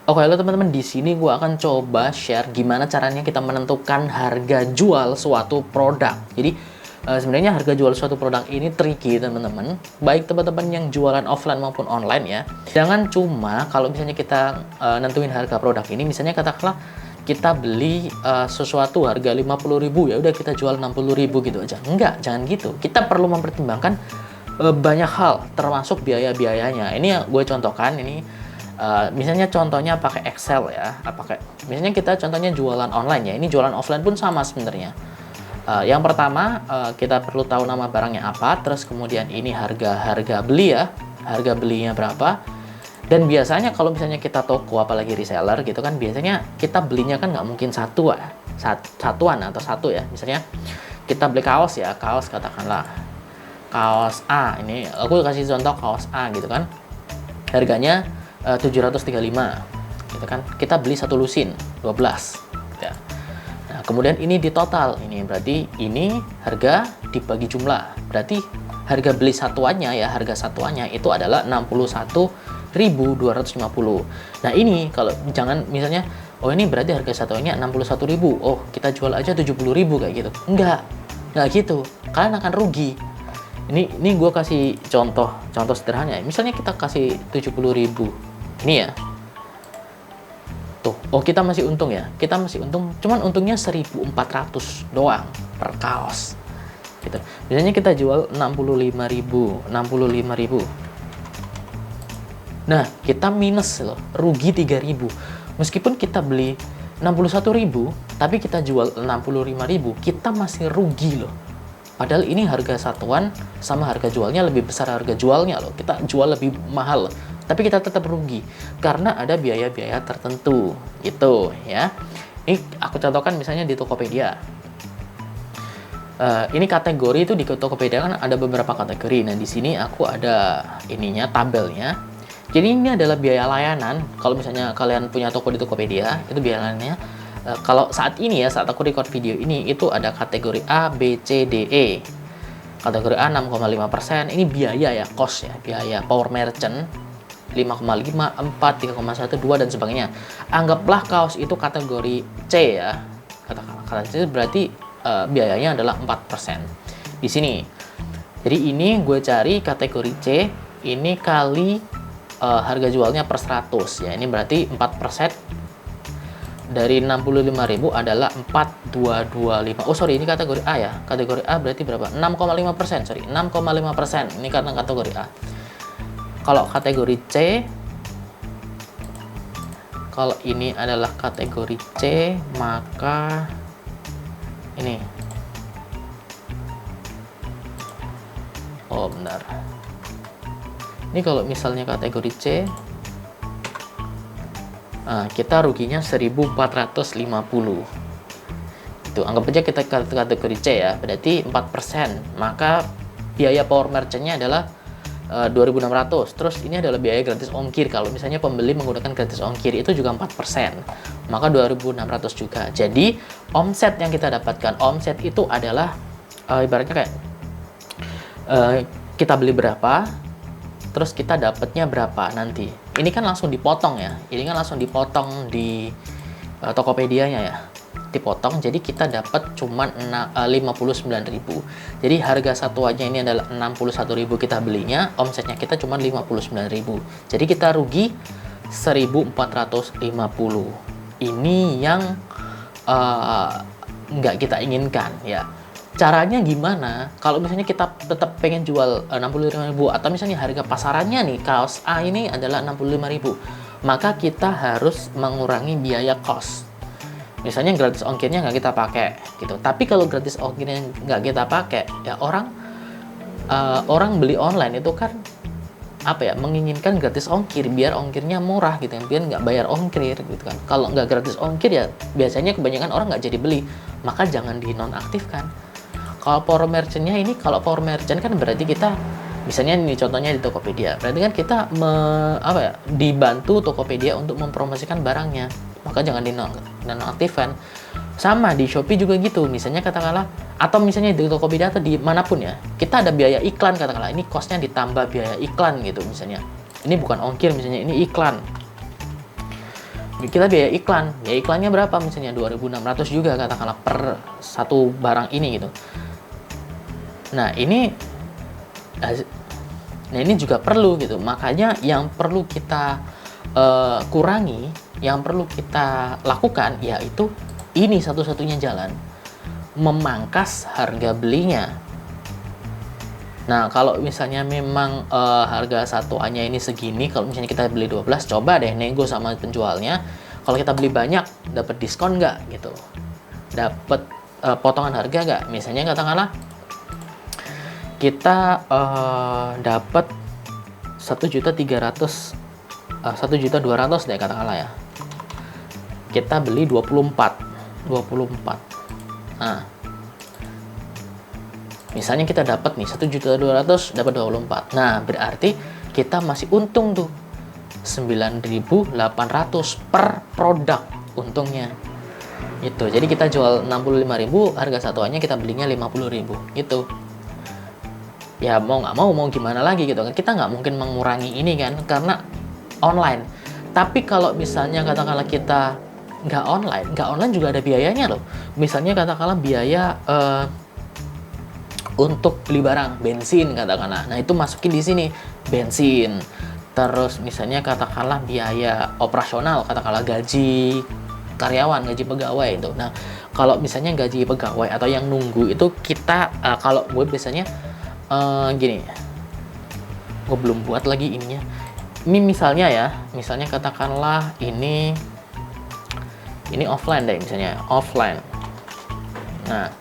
Oke, halo teman-teman, di sini gue akan coba share gimana caranya kita menentukan harga jual suatu produk. Jadi sebenarnya harga jual suatu produk ini tricky teman-teman. Baik teman-teman yang jualan offline maupun online ya. Jangan cuma kalau misalnya kita nentuin harga produk ini, misalnya katakanlah kita beli sesuatu harga 50.000 ya udah kita jual 60.000 gitu aja. Enggak, jangan gitu. Kita perlu mempertimbangkan banyak hal termasuk biaya-biayanya. Ini yang gue contohkan ini. Misalnya contohnya pakai Excel ya, misalnya kita contohnya jualan online ya, ini jualan offline pun sama sebenarnya. Yang pertama kita perlu tahu nama barangnya apa, terus kemudian ini harga beli ya, harga belinya berapa. Dan biasanya kalau misalnya kita toko apalagi reseller gitu kan, biasanya kita belinya kan nggak mungkin satuan atau satu ya. Misalnya kita beli kaos ya, kaos katakanlah kaos A, ini aku kasih contoh kaos A gitu kan, harganya 735 gitu kan, kita beli satu lusin 12 ya. Nah kemudian ini di total, ini berarti ini harga dibagi jumlah, berarti harga beli satuannya ya, harga satuannya itu adalah 61.250. Nah ini kalau jangan misalnya oh ini berarti harga satuannya 61.000, oh kita jual aja 70.000 kayak gitu, enggak gitu, kalian akan rugi. Ini gue kasih contoh sederhana. Misalnya kita kasih 70.000 ini ya, tuh, oh kita masih untung ya, cuman untungnya 1.400 doang per kaos gitu. Biasanya kita jual 65.000. Nah kita minus loh, rugi 3.000. Meskipun kita beli 61.000 tapi kita jual 65.000, kita masih rugi loh. Padahal ini harga satuan sama harga jualnya lebih besar harga jualnya loh. Kita jual lebih mahal, tapi kita tetap rugi karena ada biaya-biaya tertentu gitu ya. Ini aku contohkan misalnya di Tokopedia. Ini kategori itu di Tokopedia kan ada beberapa kategori. Nah di sini aku ada ininya tabelnya. Jadi ini adalah biaya layanan. Kalau misalnya kalian punya toko di Tokopedia, itu biaya layanannya. Kalau saat ini ya, saat aku record video ini, itu ada kategori A, B, C, D, E. Kategori A 6,5%, ini biaya ya, cost ya, biaya power merchant 5,5, 4, 3,1, 2 dan sebagainya. Anggaplah kaos itu kategori C ya. Katakanlah C berarti biayanya adalah 4% di sini. Jadi ini gue cari kategori C, ini kali harga jualnya per 100 ya. Ini berarti 4% dari 65.000 adalah 4225. Oh sorry, ini kategori A ya. Kategori A berarti berapa? 6,5%. Sorry, 6,5%. Ini karena kategori A. Kalau kategori C, kalau ini adalah kategori C, maka ini. Oh benar. Ini kalau misalnya kategori C, kita ruginya 1.450. Itu anggap aja kita kategori C ya, berarti 4%. Maka biaya power merchantnya adalah 2.600. Terus ini adalah biaya gratis ongkir. Kalau misalnya pembeli menggunakan gratis ongkir itu juga 4%, maka 2.600 juga. Jadi omset yang kita dapatkan, omset itu adalah ibaratnya kayak kita beli berapa, terus kita dapatnya berapa nanti. Ini kan langsung dipotong ya. Ini kan langsung dipotong di Tokopedia-nya ya. Dipotong, jadi kita dapat cuman 59.000. Jadi harga satuannya ini adalah 61.000 kita belinya, omsetnya kita cuman 59.000. Jadi kita rugi 1.450. Ini yang nggak kita inginkan ya. Caranya gimana? Kalau misalnya kita tetap pengen jual 65.000 atau misalnya harga pasarannya nih kaos A ini adalah 65.000, maka kita harus mengurangi biaya cost. Misalnya gratis ongkirnya nggak kita pakai gitu. Tapi kalau gratis ongkirnya nggak kita pakai, ya orang beli online itu kan apa ya, menginginkan gratis ongkir biar ongkirnya murah gitu kan, biar nggak bayar ongkir gitu kan. Kalau nggak gratis ongkir ya biasanya kebanyakan orang nggak jadi beli, maka jangan dinonaktifkan. Kalau power merchant-nya ini, kalau power merchant kan berarti kita, misalnya ini contohnya di Tokopedia, berarti kan kita dibantu Tokopedia untuk mempromosikan barangnya, maka jangan dinonaktifkan. Sama di Shopee juga gitu, misalnya katakanlah, atau misalnya di Tokopedia atau di manapun ya, kita ada biaya iklan katakanlah, ini cost-nya ditambah biaya iklan gitu misalnya. Ini bukan ongkir misalnya, ini iklan. kita biaya iklan. Ya iklannya berapa? Misalnya 2.600 juga katakanlah per satu barang ini gitu. Nah, ini juga perlu gitu. Makanya yang perlu kita kurangi, yang perlu kita lakukan yaitu ini satu-satunya jalan, memangkas harga belinya. Nah, kalau misalnya memang harga satuannya ini segini, kalau misalnya kita beli 12, coba deh nego sama penjualnya. Kalau kita beli banyak, dapat diskon nggak gitu? Dapat potongan harga nggak? Misalnya katakanlah kita dapat 1.300, 1.200.000 deh katakanlah ya. Kita beli 24. Nah, misalnya kita dapat nih 1.200.000 dapat 24. Nah, berarti kita masih untung tuh 9.800 per produk untungnya. Itu. Jadi kita jual 65.000, harga satuannya kita belinya 50.000 gitu. Ya mau nggak mau gimana lagi gitu kan. Kita nggak mungkin mengurangi ini kan karena online. Tapi kalau misalnya katakanlah kita nggak online juga ada biayanya loh. Misalnya katakanlah biaya untuk beli barang, bensin katakanlah. Nah, itu masukin di sini, bensin. Terus misalnya katakanlah biaya operasional, katakanlah gaji karyawan, gaji pegawai itu. Nah, kalau misalnya gaji pegawai atau yang nunggu itu kita kalau gue biasanya gini. Gue belum buat lagi ininya. Ini misalnya katakanlah ini offline deh, misalnya offline. Nah,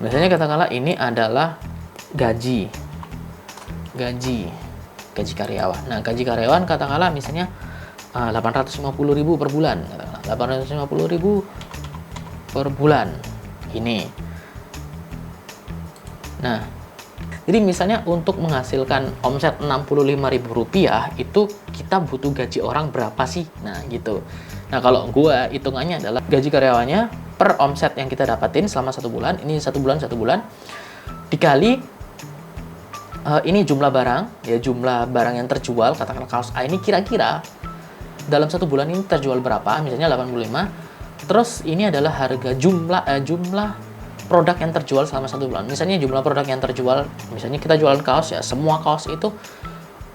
misalnya katakanlah ini adalah gaji karyawan. Nah, gaji karyawan katakanlah misalnya 850.000 per bulan. 850.000 per bulan ini. Nah, jadi misalnya untuk menghasilkan omset Rp65.000 itu kita butuh gaji orang berapa sih? Nah, gitu. Nah, kalau gua hitungannya adalah gaji karyawannya per omset yang kita dapatin selama 1 bulan, ini 1 bulan, dikali ini jumlah barang, ya jumlah barang yang terjual, katakanlah kaos A ini kira-kira dalam 1 bulan ini terjual berapa, misalnya 85, terus ini adalah harga jumlah produk yang terjual selama 1 bulan. Misalnya jumlah produk yang terjual, misalnya kita jualan kaos ya, semua kaos itu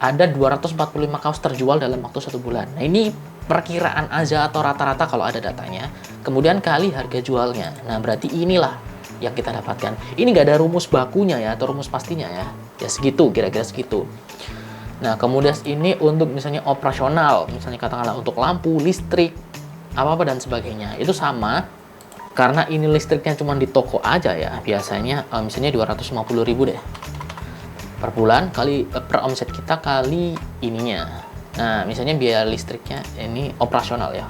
ada 245 kaos terjual dalam waktu 1 bulan. Nah, ini perkiraan aja atau rata-rata kalau ada datanya, kemudian kali harga jualnya. Nah, berarti inilah yang kita dapatkan. Ini nggak ada rumus bakunya ya, atau rumus pastinya ya. Ya segitu, kira-kira segitu. Nah, kemudian ini untuk misalnya operasional, misalnya katakanlah untuk lampu, listrik, apa-apa dan sebagainya. Itu sama, karena ini listriknya cuma di toko aja ya, biasanya misalnya 250.000 deh. Per bulan, kali per omset kita kali ininya. Nah, misalnya biaya listriknya ini operasional ya.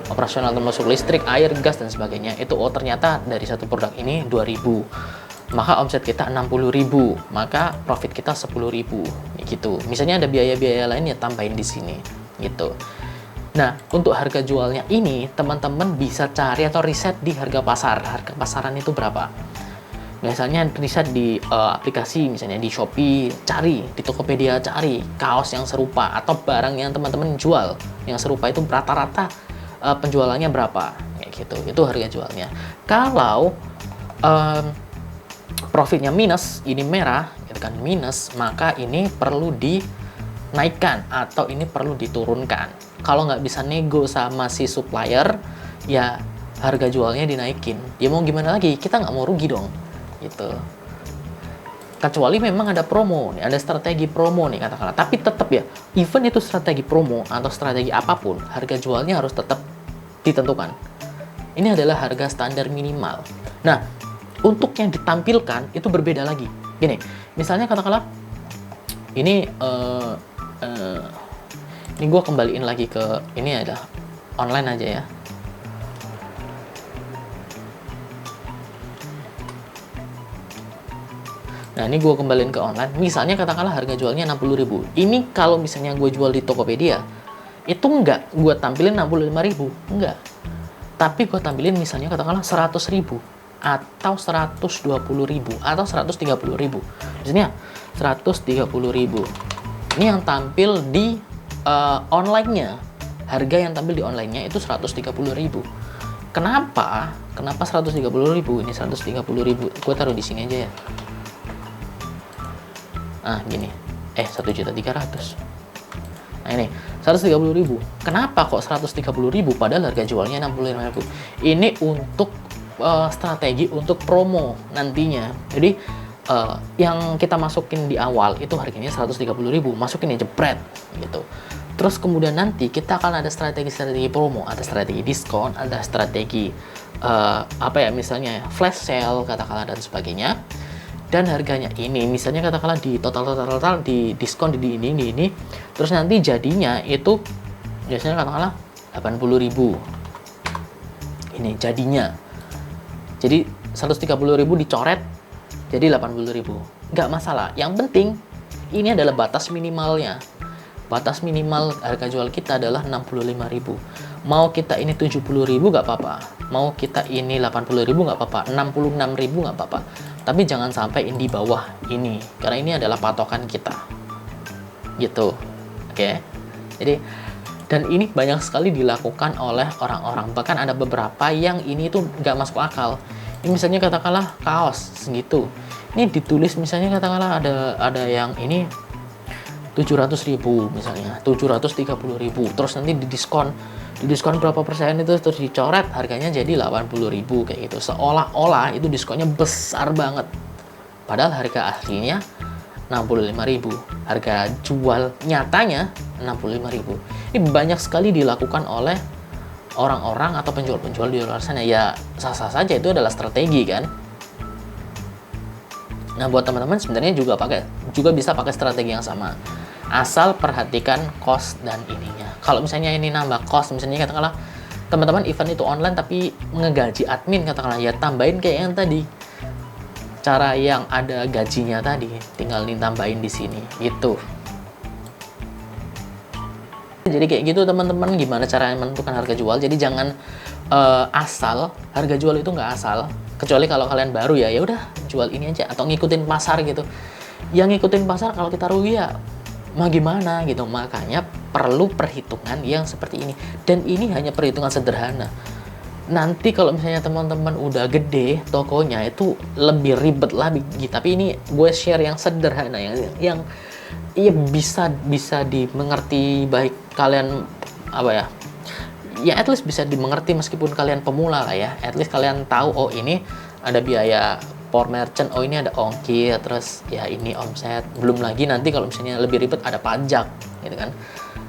Operasional termasuk listrik, air, gas, dan sebagainya. Itu ternyata dari satu produk ini 2.000. Maka omset kita 60.000. Maka profit kita 10.000. Gitu. Misalnya ada biaya-biaya lain ya tambahin di sini. Gitu. Nah, untuk harga jualnya ini, teman-teman bisa cari atau riset di harga pasar. Harga pasaran itu berapa? Biasanya riset di aplikasi, misalnya di Shopee, cari, di Tokopedia cari kaos yang serupa atau barang yang teman-teman jual yang serupa itu rata-rata penjualannya berapa, kayak gitu. Itu harga jualnya. Kalau profitnya minus, ini merah, gitu kan, minus, maka ini perlu dinaikkan atau ini perlu diturunkan. Kalau nggak bisa nego sama si supplier, ya harga jualnya dinaikin. Ya mau gimana lagi, kita nggak mau rugi dong. Gitu. Kecuali memang ada promo nih, ada strategi promo nih katakanlah. Tapi tetap ya, even itu strategi promo atau strategi apapun, harga jualnya harus tetap ditentukan. Ini adalah harga standar minimal. Nah, untuk yang ditampilkan itu berbeda lagi. Gini, misalnya katakanlah ini gue kembaliin lagi ke ini adalah online aja ya. Nah, ini gue kembaliin ke online. Misalnya katakanlah harga jualnya 60.000. Ini kalau misalnya gue jual di Tokopedia, itu enggak gue tampilin 65.000, enggak. Tapi gue tampilin misalnya katakanlah 100.000 atau 120.000 atau 130.000. Misalnya 130.000. Ini yang tampil di online-nya, harga yang tampil di online-nya itu 130.000. Kenapa? Kenapa 130.000? Ini 130.000. Gue taruh di sini aja ya. Nah, gini. 1.300.000. Nah, ini 130.000. Kenapa kok 130.000 padahal harga jualnya 65.000? Ini untuk strategi untuk promo nantinya. Jadi yang kita masukin di awal itu harganya 130.000, masukin aja jepret gitu. Terus kemudian nanti kita akan ada strategi-strategi promo, ada strategi diskon, ada strategi misalnya flash sale katakanlah dan sebagainya. Dan harganya ini misalnya katakanlah di total di diskon di ini, terus nanti jadinya itu biasanya katakanlah 80.000. Ini jadinya. Jadi 130.000 dicoret jadi 80.000. Nggak masalah. Yang penting ini adalah batas minimalnya. Batas minimal harga jual kita adalah 65.000. Mau kita ini 70.000 nggak apa-apa. Mau kita ini 80.000 nggak apa-apa. 66.000 nggak apa-apa. Tapi jangan sampai ini di bawah ini. Karena ini adalah patokan kita. Gitu. Oke. Jadi, dan ini banyak sekali dilakukan oleh orang-orang. Bahkan ada beberapa yang ini tuh nggak masuk akal. Ini misalnya katakanlah kaos segitu. Ini ditulis misalnya katakanlah ada yang ini 700.000 misalnya, 730.000. Terus nanti didiskon berapa persen itu terus dicoret harganya jadi 80.000 kayak gitu. Seolah-olah itu diskonnya besar banget. Padahal harga aslinya 65.000. Harga jual nyatanya 65.000. Ini banyak sekali dilakukan oleh orang-orang atau penjual-penjual di luar sana. Ya sah-sah saja, itu adalah strategi kan. Nah, buat teman-teman sebenarnya juga bisa pakai strategi yang sama. Asal perhatikan cost dan ininya. Kalau misalnya ini nambah cost, misalnya katakanlah teman-teman event itu online tapi ngegaji admin katakanlah, ya tambahin kayak yang tadi. Cara yang ada gajinya tadi, tinggal ditambahin di sini gitu. Jadi kayak gitu teman-teman, gimana cara menentukan harga jual. Jadi jangan asal, harga jual itu nggak asal. Kecuali kalau kalian baru ya udah jual ini aja atau ngikutin pasar gitu. Yang ngikutin pasar kalau kita rugi ya mau gimana gitu. Makanya perlu perhitungan yang seperti ini. Dan ini hanya perhitungan sederhana. Nanti kalau misalnya teman-teman udah gede tokonya itu lebih ribet lagi. Tapi ini gue share yang sederhana yang iya bisa dimengerti baik kalian ya at least bisa dimengerti meskipun kalian pemula lah ya. At least kalian tahu oh ini ada biaya for merchant, oh ini ada ongkir, terus ya ini omset. Belum lagi nanti kalau misalnya lebih ribet ada pajak gitu kan.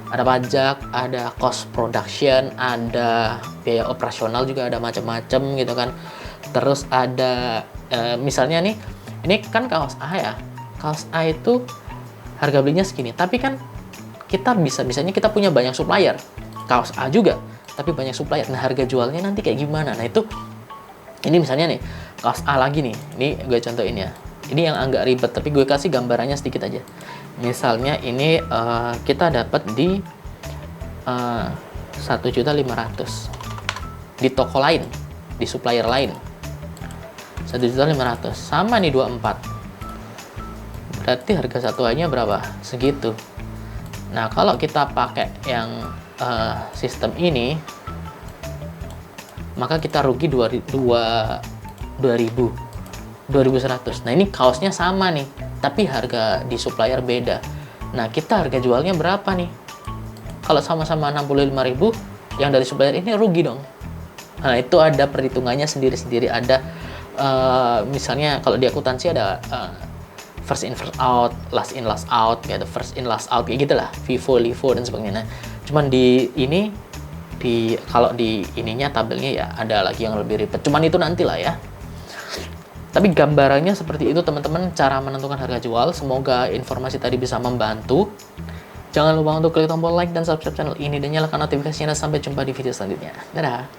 Ada pajak, ada cost production, ada biaya operasional juga, ada macam-macam gitu kan. Terus ada misalnya nih, ini kan kaos A ya. Kaos A itu harga belinya segini, tapi kan kita misalnya kita punya banyak supplier. Kaos A juga, tapi banyak supplier. Nah, harga jualnya nanti kayak gimana? Nah, ini misalnya nih, kaos A lagi nih. Ini gue contohin ya. Ini yang agak ribet, tapi gue kasih gambarannya sedikit aja. Misalnya ini kita dapat di 1.500.000 di toko lain, di supplier lain. 1.500.000 sama nih 24. Berarti harga satuannya berapa? Segitu. Nah, kalau kita pakai yang sistem ini, maka kita rugi 2.100. Nah, ini kaosnya sama nih, tapi harga di supplier beda. Nah, kita harga jualnya berapa nih? Kalau sama-sama 65.000, yang dari supplier ini rugi dong. Nah, itu ada perhitungannya sendiri-sendiri. Ada misalnya kalau di akuntansi ada first in first out, last in last out, gitu, first in last out kayak gitulah, FIFO, LIFO dan sebagainya. Nah, cuman kalau di ininya tabelnya ya ada lagi yang lebih ribet. Cuman itu nantilah ya. Tapi gambarannya seperti itu teman-teman, cara menentukan harga jual. Semoga informasi tadi bisa membantu. Jangan lupa untuk klik tombol like dan subscribe channel ini dan nyalakan notifikasinya. Sampai jumpa di video selanjutnya. Dadah.